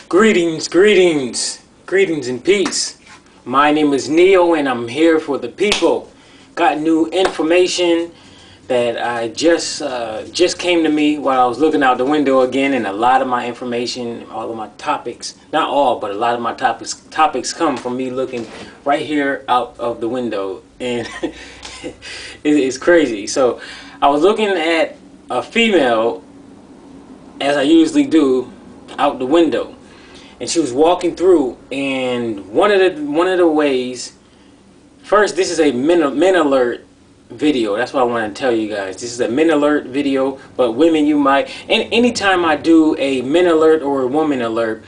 Greetings and peace. My name is Neo and I'm here for the people. Got new information that I just came to me while I was looking out the window again, and a lot of my information, all of my topics, not all, but a lot of my topics come from me looking right here out of the window, and it's crazy. So I was looking at a female, as I usually do, out the window. And she was walking through, and one of the ways. First, this is a men alert video. That's what I want to tell you guys. This is a men alert video, but women, you might. And anytime I do a men alert or a woman alert,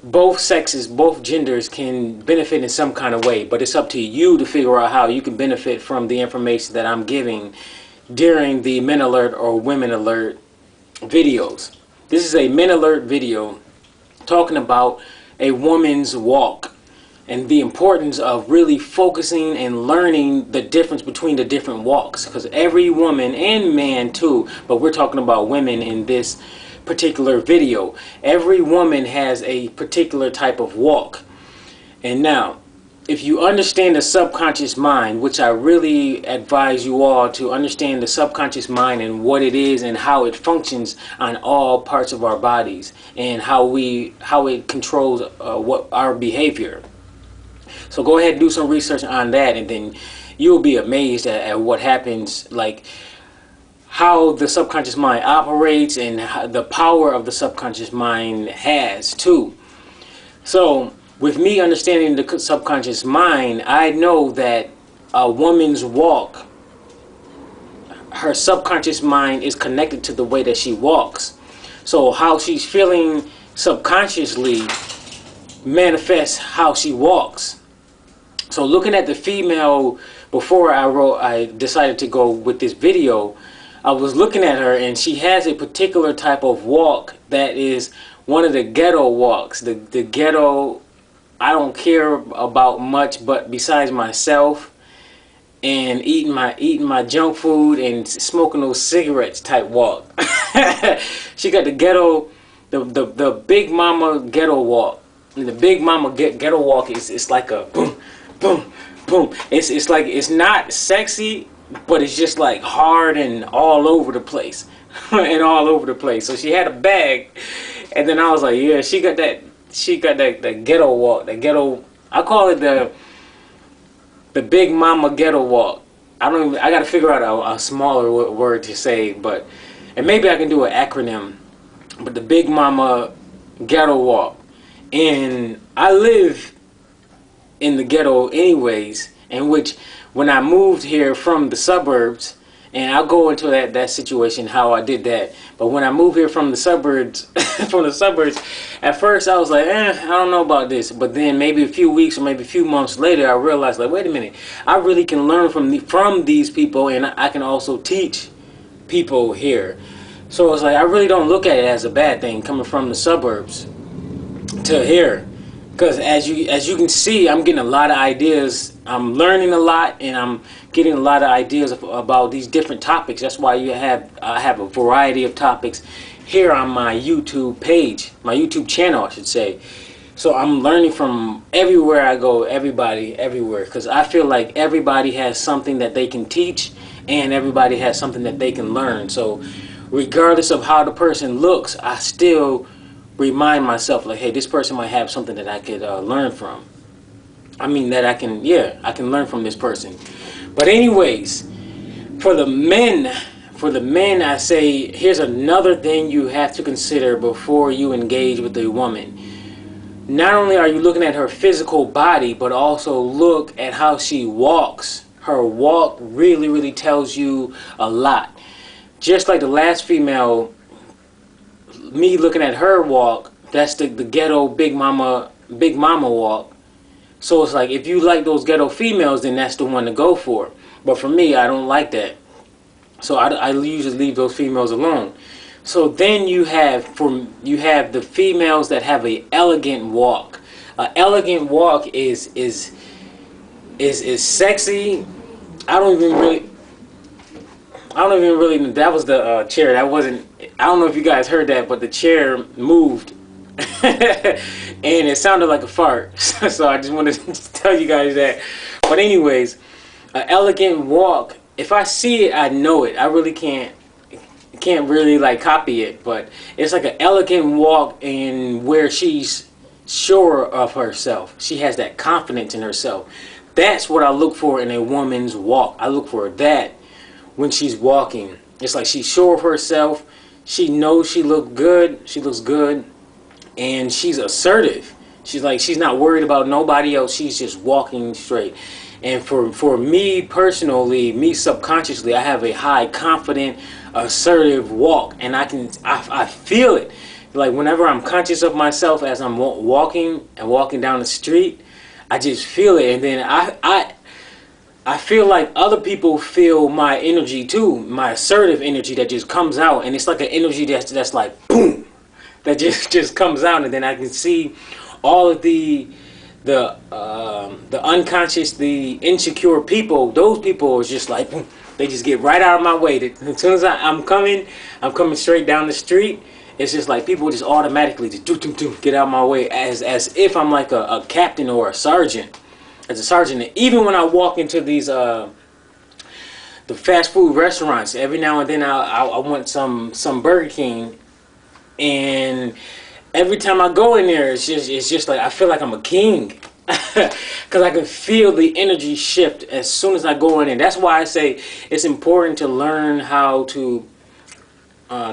both sexes, both genders can benefit in some kind of way. But it's up to you to figure out how you can benefit from the information that I'm giving during the men alert or women alert videos. This is a men alert video talking about a woman's walk and the importance of really focusing and learning the difference between the different walks, because every woman and man too, but we're talking about women in this particular video. Every woman has a particular type of walk. And now, if you understand the subconscious mind, which I really advise you all to understand the subconscious mind and what it is and how it functions on all parts of our bodies and how it controls what our behavior. So go ahead and do some research on that, and then you'll be amazed at what happens, like how the subconscious mind operates and how the power of the subconscious mind has too. So with me understanding the subconscious mind, I know that a woman's walk, her subconscious mind is connected to the way that she walks. So how she's feeling subconsciously manifests how she walks. So looking at the female, before I decided to go with this video, I was looking at her, and she has a particular type of walk that is one of the ghetto walks. The ghetto, I don't care about much, but besides myself and eating my junk food and smoking those cigarettes type walk. She got the ghetto, the big mama ghetto walk. And the big mama ghetto walk is like a boom, boom, boom. It's like, it's not sexy, but it's just like hard and all over the place, and all over the place. So she had a bag, and then I was like, yeah, she got that. She got that ghetto walk, the ghetto. I call it the big mama ghetto walk. I gotta figure out a smaller word to say, and maybe I can do an acronym. But the big mama ghetto walk, and I live in the ghetto anyways. In which, when I moved here from the suburbs, and I'll go into that situation, how I did that. But when I moved here from the suburbs, at first I was like, I don't know about this. But then maybe a few weeks or maybe a few months later, I realized, like, wait a minute, I really can learn from these people, and I can also teach people here. So it's like, I really don't look at it as a bad thing coming from the suburbs to here. Because as you can see, I'm getting a lot of ideas. I'm learning a lot, and I'm getting a lot of ideas about these different topics. That's why I have a variety of topics here on my YouTube page, my YouTube channel, I should say. So I'm learning from everywhere I go, everybody, everywhere. Because I feel like everybody has something that they can teach, and everybody has something that they can learn. So regardless of how the person looks, I still remind myself, like, hey, this person might have something that I could learn from. I mean, that I can learn from this person. But anyways, for the men, I say, here's another thing you have to consider before you engage with a woman. Not only are you looking at her physical body, but also look at how she walks. Her walk really, really tells you a lot. Just like the last female, me looking at her walk, that's the ghetto big mama walk. So it's like, if you like those ghetto females, then that's the one to go for. But for me, I don't like that. So I usually leave those females alone. So then you have the females that have a elegant walk. An elegant walk is sexy. I don't even really. That was the chair. That wasn't. I don't know if you guys heard that, but the chair moved And it sounded like a fart. So I just wanted to tell you guys that. But anyways, an elegant walk. If I see it, I know it. I really can't really like copy it, but it's like an elegant walk in where she's sure of herself. She has that confidence in herself. That's what I look for in a woman's walk. I look for that when she's walking. It's like she's sure of herself. She knows she looks good. She looks good, and she's assertive. She's not worried about nobody else. She's just walking straight. And for me personally, me subconsciously, I have a high confident, assertive walk, and I feel it. Like whenever I'm conscious of myself as I'm walking and walking down the street, I just feel it, and then I feel like other people feel my energy too, my assertive energy that just comes out, and it's like an energy that's like boom, that just comes out, and then I can see all of the unconscious, the insecure people. Those people is just like boom, they just get right out of my way. As soon as I'm coming straight down the street. It's just like people just automatically just get out of my way as if I'm like a captain or a sergeant. As a sergeant, even when I walk into these the fast food restaurants, every now and then I want some Burger King, and every time I go in there, it's just like I feel like I'm a king, because I can feel the energy shift as soon as I go in. And that's why I say it's important to learn how to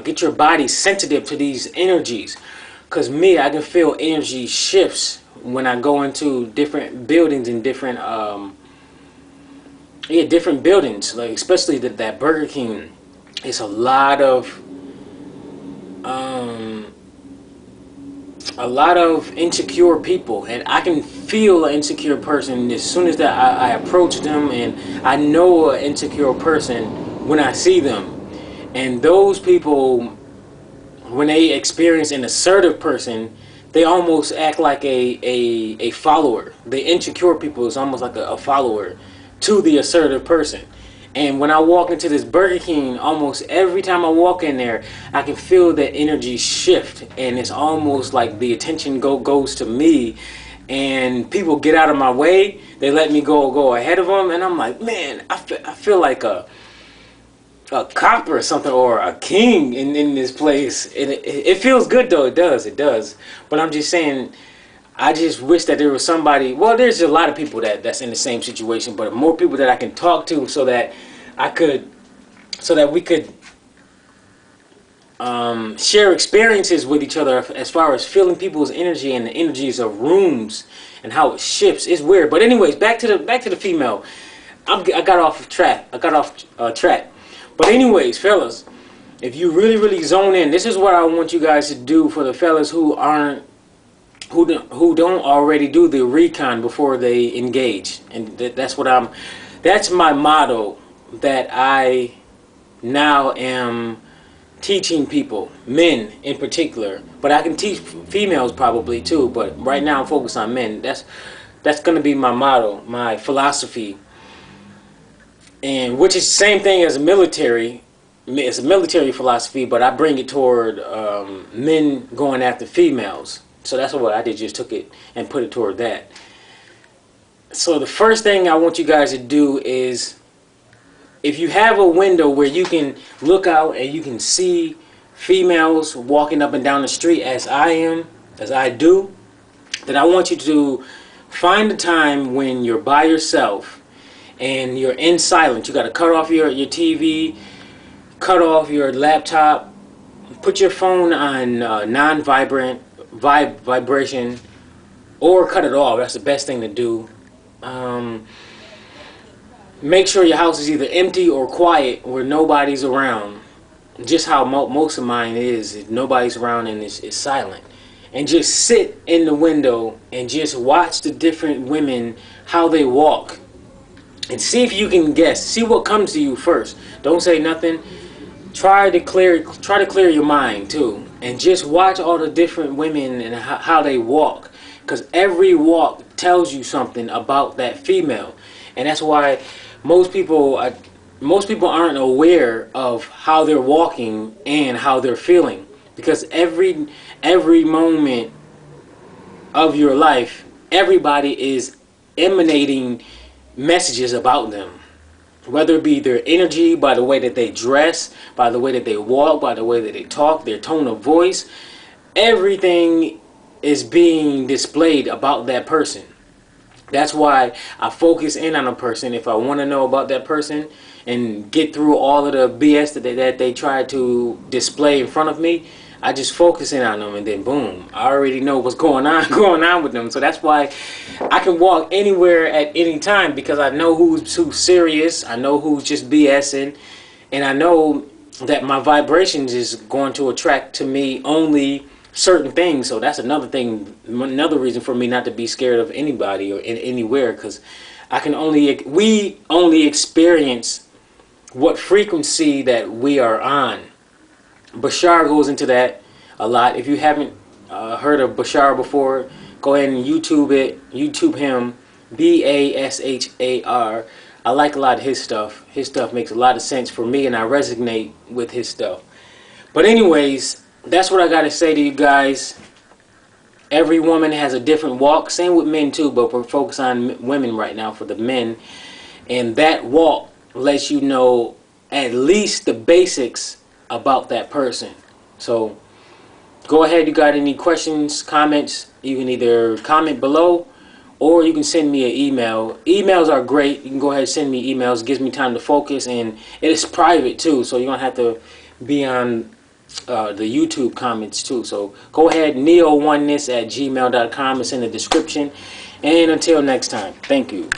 get your body sensitive to these energies, because I can feel energy shifts when I go into different buildings and different different buildings, like especially that Burger King. It's a lot of insecure people, and I can feel an insecure person as soon as that I approach them, and I know an insecure person when I see them. And those people, when they experience an assertive person, they almost act like a follower. The insecure people is almost like a follower to the assertive person. And when I walk into this Burger King, almost every time I walk in there, I can feel that energy shift, and it's almost like the attention goes to me, and people get out of my way. They let me go ahead of them, and I'm like, man, I feel like a cop or something, or a king in this place. And it feels good though. It does. But I'm just saying, I just wish that there was somebody. Well, there's a lot of people that's in the same situation, but more people that I can talk to, so that we could share experiences with each other as far as feeling people's energy and the energies of rooms and how it shifts. It's weird. But anyways, back to the female. I got off track. But anyways, fellas, if you really zone in, this is what I want you guys to do for the fellas who don't already do the recon before they engage. And that's my motto that I now am teaching people, men in particular, but I can teach females probably too, but right now I'm focused on men. That's going to be my motto, my philosophy. And which is the same thing as a military. It's a military philosophy, but I bring it toward men going after females. So that's what I did, just took it and put it toward that. So the first thing I want you guys to do is, if you have a window where you can look out and you can see females walking up and down the street as I do, then I want you to find a time when you're by yourself and you're in silence. You got to cut off your TV, cut off your laptop, put your phone on non-vibrant vibration, or cut it off. That's the best thing to do. Make sure your house is either empty or quiet, where nobody's around. Just how most of mine is nobody's around and it's silent. And just sit in the window and just watch the different women, how they walk. And see if you can guess. See what comes to you first. Don't say nothing. Try to clear your mind too. And just watch all the different women and how they walk. Because every walk tells you something about that female. And that's why most people aren't aware of how they're walking and how they're feeling. Because every moment of your life, everybody is emanating messages about them. Whether it be their energy, by the way that they dress, by the way that they walk, by the way that they talk, their tone of voice, everything is being displayed about that person. That's why I focus in on a person. If I want to know about that person and get through all of the BS that they try to display in front of me, I just focus in on them, and then boom, I already know what's going on going on with them. So that's why I can walk anywhere at any time, because I know who's serious, I know who's just BSing, and I know that my vibrations is going to attract to me only certain things. So that's another thing, another reason for me not to be scared of anybody or anywhere, because we only experience what frequency that we are on. Bashar goes into that a lot. If you haven't heard of Bashar before, go ahead and YouTube him, Bashar. I like a lot of his stuff. His stuff makes a lot of sense for me, and I resonate with his stuff. But anyways, that's what I got to say to you guys. Every woman has a different walk. Same with men too, but we're focused on women right now for the men. And that walk lets you know at least the basics about that person. So go ahead, you got any questions, comments, you can either comment below or you can send me an email. Emails are great. You can go ahead and send me emails. It gives me time to focus, and it is private too, so you don't have to be on the YouTube comments too. So go ahead, neooneness@gmail.com. It's in the description. And until next time, thank you.